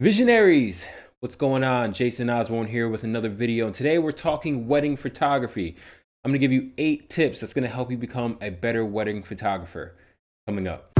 Visionaries, what's going on? Jason Osborne here with another video, and today we're talking wedding photography. I'm going to give you 8 tips that's going to help you become a better wedding photographer. Coming up.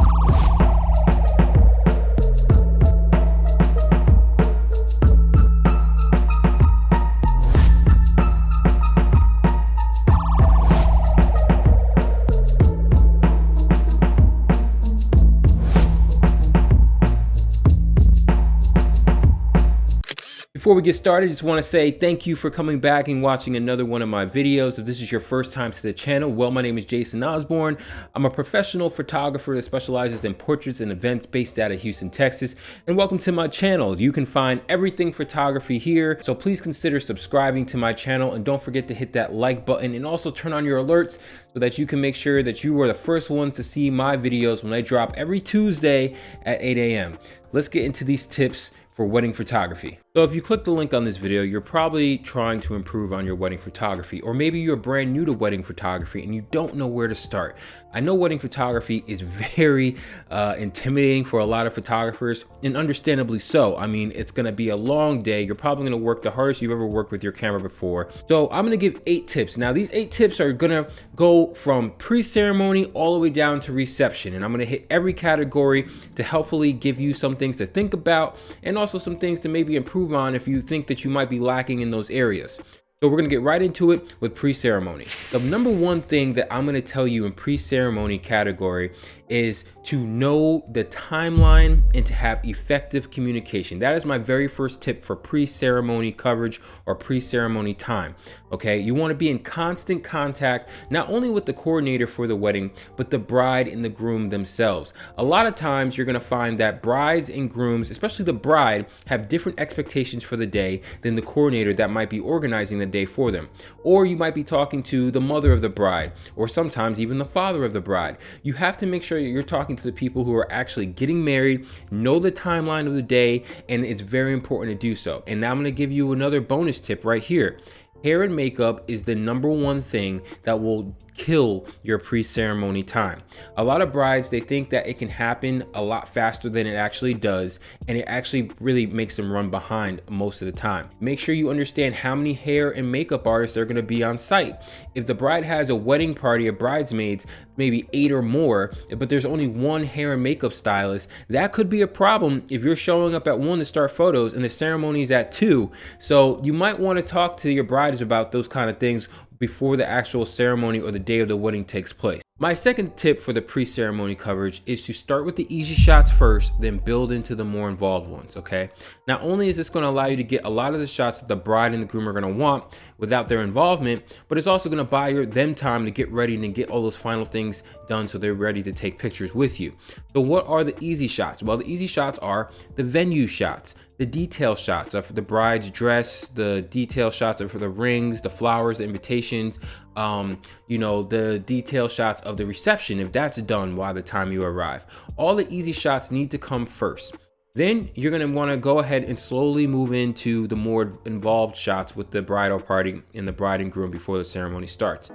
Before we get started, I just want to say thank you for coming back and watching another one of my videos. If this is your first time to the channel, well, my name is Jason Osborne. I'm a professional photographer that specializes in portraits and events based out of Houston, Texas. And welcome to my channel. You can find everything photography here. So please consider subscribing to my channel and don't forget to hit that like button and also turn on your alerts so that you can make sure that you are the first ones to see my videos when they drop every Tuesday at 8 a.m. Let's get into these tips for wedding photography. So if you click the link on this video, you're probably trying to improve on your wedding photography, or maybe you're brand new to wedding photography and you don't know where to start. I know wedding photography is very intimidating for a lot of photographers, and understandably so. I mean, it's gonna be a long day. You're probably gonna work the hardest you've ever worked with your camera before. So I'm gonna give 8 tips. Now these 8 tips are gonna go from pre-ceremony all the way down to reception, and I'm gonna hit every category to helpfully give you some things to think about and also some things to maybe improve on if you think that you might be lacking in those areas. So we're gonna get right into it with pre-ceremony. The number one thing that I'm gonna tell you in pre-ceremony category is to know the timeline and to have effective communication. That is my very first tip for pre-ceremony coverage or pre-ceremony time. Okay, you want to be in constant contact not only with the coordinator for the wedding, but the bride and the groom themselves. A lot of times you're going to find that brides and grooms, especially the bride, have different expectations for the day than the coordinator that might be organizing the day for them. Or you might be talking to the mother of the bride, or sometimes even the father of the bride. You have to make sure you're talking to the people who are actually getting married, know the timeline of the day, and it's very important to do so. And now I'm going to give you another bonus tip right here. Hair and makeup is the number one thing that will kill your pre-ceremony time. A lot of brides, they think that it can happen a lot faster than it actually does, and it actually really makes them run behind most of the time. Make sure you understand how many hair and makeup artists are going to be on site. If the bride has a wedding party of bridesmaids, maybe 8 or more, but there's only one hair and makeup stylist, that could be a problem if you're showing up at 1 to start photos and the ceremony is at 2. So you might want to talk to your brides about those kind of things before the actual ceremony or the day of the wedding takes place. My second tip for the pre-ceremony coverage is to start with the easy shots first, then build into the more involved ones, okay? Not only is this going to allow you to get a lot of the shots that the bride and the groom are going to want without their involvement, but it's also going to buy them time to get ready and get all those final things done so they're ready to take pictures with you. So what are the easy shots? Well, the easy shots are the venue shots, the detail shots of the bride's dress, the detail shots of the rings, the flowers, the invitations, the detail shots of the reception, if that's done by the time you arrive. All the easy shots need to come first. Then you're going to want to go ahead and slowly move into the more involved shots with the bridal party and the bride and groom before the ceremony starts.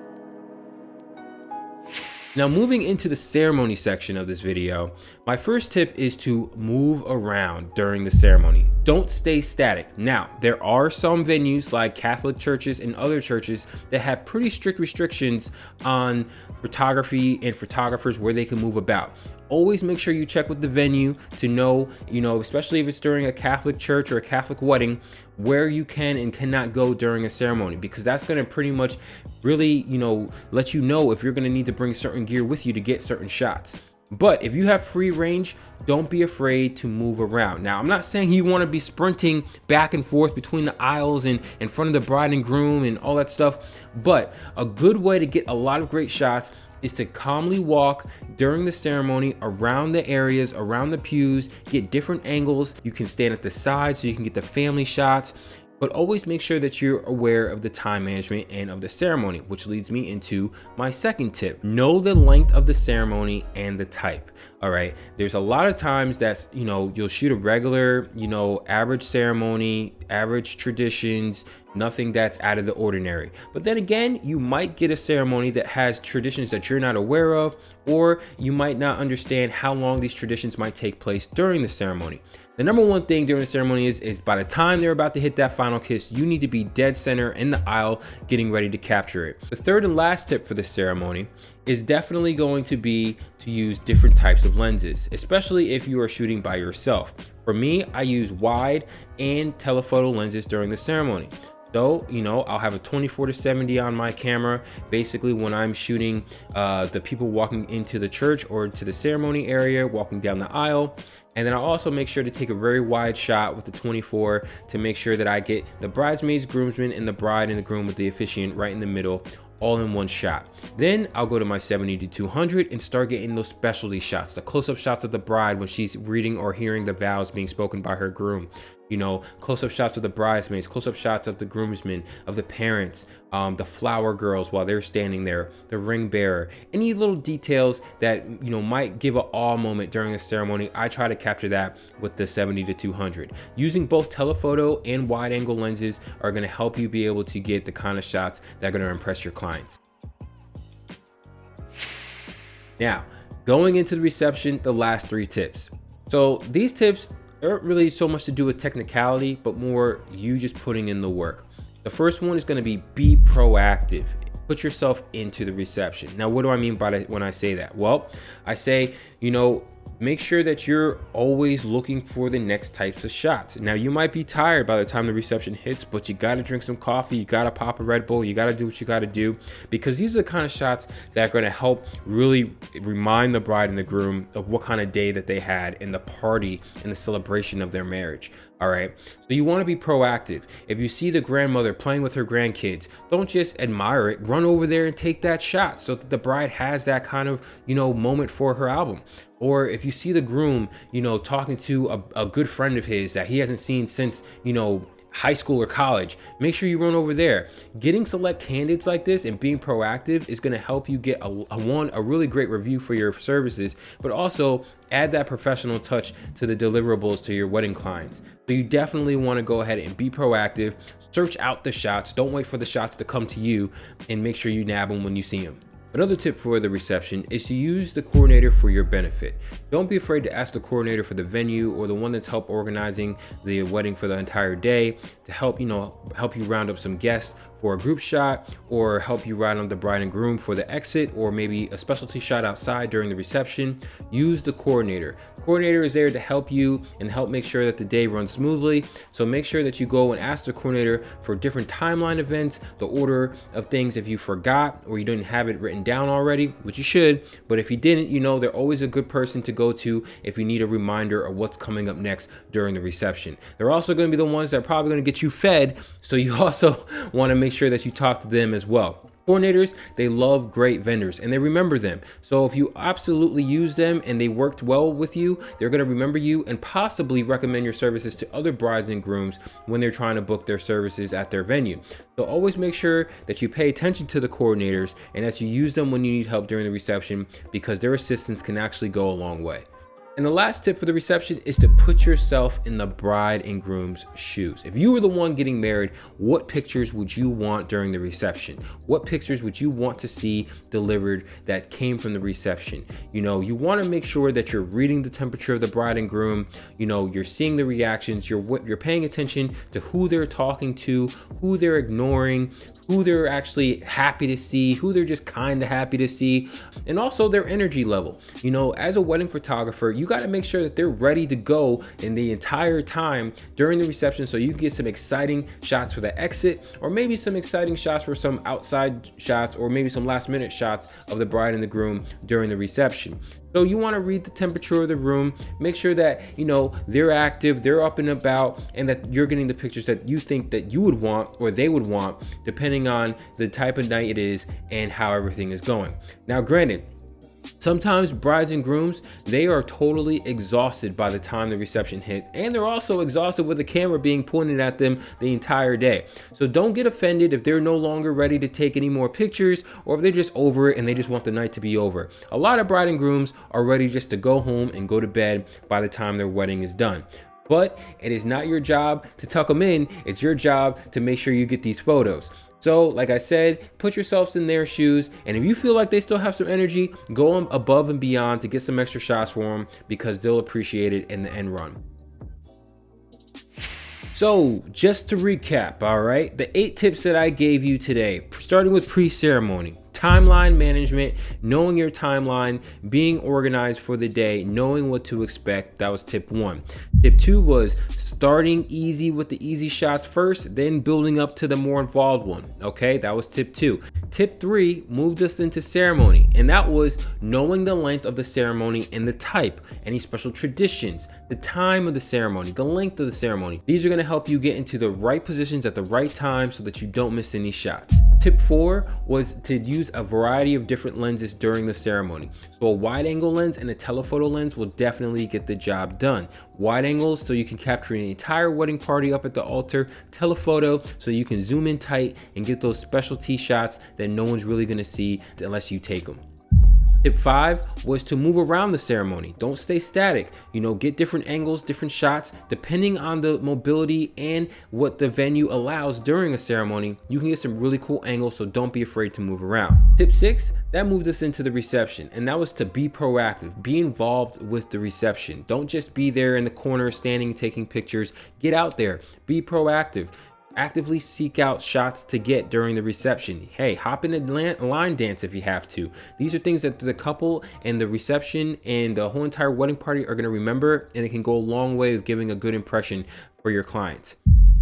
Now, moving into the ceremony section of this video, my first tip is to move around during the ceremony. Don't stay static. Now, there are some venues like Catholic churches and other churches that have pretty strict restrictions on photography and photographers where they can move about. Always make sure you check with the venue to know, especially if it's during a Catholic church or a Catholic wedding, where you can and cannot go during a ceremony, because that's going to pretty much really, let you know if you're going to need to bring certain gear with you to get certain shots. But if you have free range, don't be afraid to move around. Now, I'm not saying you want to be sprinting back and forth between the aisles and in front of the bride and groom and all that stuff, but a good way to get a lot of great shots is to calmly walk during the ceremony around the areas, around the pews, get different angles. You can stand at the side so you can get the family shots, but always make sure that you're aware of the time management and of the ceremony, which leads me into my second tip. Know the length of the ceremony and the type. All right, there's a lot of times that's, you'll shoot a regular, average ceremony, average traditions, nothing that's out of the ordinary. But then again, you might get a ceremony that has traditions that you're not aware of, or you might not understand how long these traditions might take place during the ceremony. The number one thing during the ceremony is by the time they're about to hit that final kiss, you need to be dead center in the aisle getting ready to capture it. The third and last tip for the ceremony is definitely going to be to use different types of lenses, especially if you are shooting by yourself. For me, I use wide and telephoto lenses during the ceremony. So, I'll have a 24-70 on my camera, basically when I'm shooting the people walking into the church or to the ceremony area, walking down the aisle. And then I'll also make sure to take a very wide shot with the 24 to make sure that I get the bridesmaids, groomsmen, and the bride and the groom with the officiant right in the middle, all in one shot. Then I'll go to my 70-200 and start getting those specialty shots, the close-up shots of the bride when she's reading or hearing the vows being spoken by her groom. Close-up shots of the bridesmaids, close-up shots of the groomsmen, of the parents, the flower girls while they're standing there, the ring bearer, any little details that might give an awe moment during the ceremony. I try to capture that with the 70-200. Using both telephoto and wide-angle lenses are going to help you be able to get the kind of shots that are going to impress your clients. Now, going into the reception, the last 3 tips. So these tips aren't really so much to do with technicality, but more you just putting in the work. The first one is going to be proactive. Put yourself into the reception. Now, what do I mean by that when I say that? Well, I say, make sure that you're always looking for the next types of shots. Now, you might be tired by the time the reception hits, but you got to drink some coffee, you got to pop a Red Bull, you got to do what you got to do, because these are the kind of shots that are going to help really remind the bride and the groom of what kind of day that they had in the party and the celebration of their marriage. All right. So you want to be proactive. If you see the grandmother playing with her grandkids, don't just admire it. Run over there and take that shot so that the bride has that kind of, moment for her album. Or if you see the groom, talking to a good friend of his that he hasn't seen since, high school or college, make sure you run over there. Getting select candidates like this and being proactive is going to help you get a really great review for your services, but also add that professional touch to the deliverables to your wedding clients. So you definitely want to go ahead and be proactive, search out the shots, don't wait for the shots to come to you, and make sure you nab them when you see them. Another tip for the reception is to use the coordinator for your benefit. Don't be afraid to ask the coordinator for the venue or the one that's helped organizing the wedding for the entire day to help you round up some guests for a group shot, or help you round up the bride and groom for the exit, or maybe a specialty shot outside during the reception. Use the coordinator. The coordinator is there to help you and help make sure that the day runs smoothly. So make sure that you go and ask the coordinator for different timeline events, the order of things if you forgot or you didn't have it written down already, which you should. But if you didn't, they're always a good person to go to if you need a reminder of what's coming up next during the reception. They're also going to be the ones that are probably going to get you fed, so you also want to make sure that you talk to them as well. Coordinators, they love great vendors and they remember them. So if you absolutely use them and they worked well with you, they're going to remember you and possibly recommend your services to other brides and grooms when they're trying to book their services at their venue. So always make sure that you pay attention to the coordinators and that you use them when you need help during the reception, because their assistance can actually go a long way. And the last tip for the reception is to put yourself in the bride and groom's shoes. If you were the one getting married, what pictures would you want during the reception? What pictures would you want to see delivered that came from the reception? You want to make sure that you're reading the temperature of the bride and groom. You're seeing the reactions. You're paying attention to who they're talking to, who they're ignoring, who they're actually happy to see, who they're just kind of happy to see, and also their energy level. As a wedding photographer, you got to make sure that they're ready to go in the entire time during the reception, so you can get some exciting shots for the exit, or maybe some exciting shots for some outside shots, or maybe some last minute shots of the bride and the groom during the reception. So you want to read the temperature of the room, make sure that, they're active, they're up and about, and that you're getting the pictures that you think that you would want or they would want, depending on the type of night it is and how everything is going. Now, granted, sometimes brides and grooms, they are totally exhausted by the time the reception hits, and they're also exhausted with the camera being pointed at them the entire day. So don't get offended if they're no longer ready to take any more pictures, or if they're just over it and they just want the night to be over. A lot of bride and grooms are ready just to go home and go to bed by the time their wedding is done. But it is not your job to tuck them in. It's your job to make sure you get these photos. So like I said, put yourselves in their shoes, and if you feel like they still have some energy, go above and beyond to get some extra shots for them, because they'll appreciate it in the end run. So just to recap, all right, the 8 tips that I gave you today, starting with pre-ceremony. Timeline management, knowing your timeline, being organized for the day, knowing what to expect. That was tip 1. Tip 2 was starting easy with the easy shots first, then building up to the more involved one. Okay, that was tip 2. Tip 3 moved us into ceremony, and that was knowing the length of the ceremony and the type, any special traditions, the time of the ceremony, the length of the ceremony. These are going to help you get into the right positions at the right time so that you don't miss any shots. Tip 4 was to use a variety of different lenses during the ceremony. So a wide angle lens and a telephoto lens will definitely get the job done. Wide angles so you can capture an entire wedding party up at the altar. Telephoto so you can zoom in tight and get those specialty shots that no one's really going to see unless you take them. Tip 5 was to move around the ceremony. Don't stay static. Get different angles, different shots. Depending on the mobility and what the venue allows during a ceremony, you can get some really cool angles, so don't be afraid to move around. Tip 6, that moved us into the reception, and that was to be proactive. Be involved with the reception. Don't just be there in the corner standing taking pictures. Get out there. Be proactive. Actively seek out shots to get during the reception. Hey, hop in a line dance if you have to. These are things that the couple and the reception and the whole entire wedding party are going to remember, and it can go a long way with giving a good impression for your clients.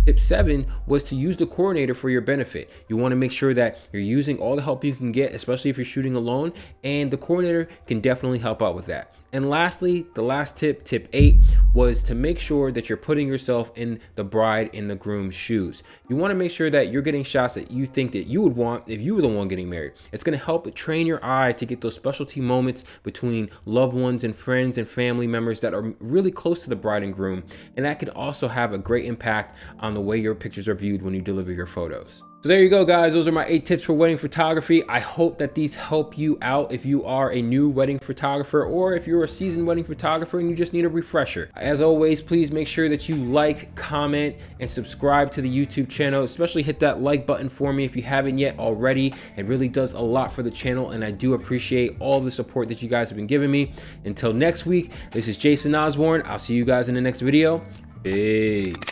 Tip 7 was to use the coordinator for your benefit. You want to make sure that you're using all the help you can get, especially if you're shooting alone, and the coordinator can definitely help out with that. And lastly, the last tip, tip 8, was to make sure that you're putting yourself in the bride and the groom's shoes. You want to make sure that you're getting shots that you think that you would want if you were the one getting married. It's going to help train your eye to get those specialty moments between loved ones and friends and family members that are really close to the bride and groom. And that can also have a great impact on the way your pictures are viewed when you deliver your photos. So there you go, guys. Those are my 8 tips for wedding photography. I hope that these help you out if you are a new wedding photographer, or if you're a seasoned wedding photographer and you just need a refresher. As always, please make sure that you like, comment, and subscribe to the YouTube channel. Especially hit that like button for me if you haven't yet already. It really does a lot for the channel, and I do appreciate all the support that you guys have been giving me. Until next week, this is Jason Osborne. I'll see you guys in the next video. Peace.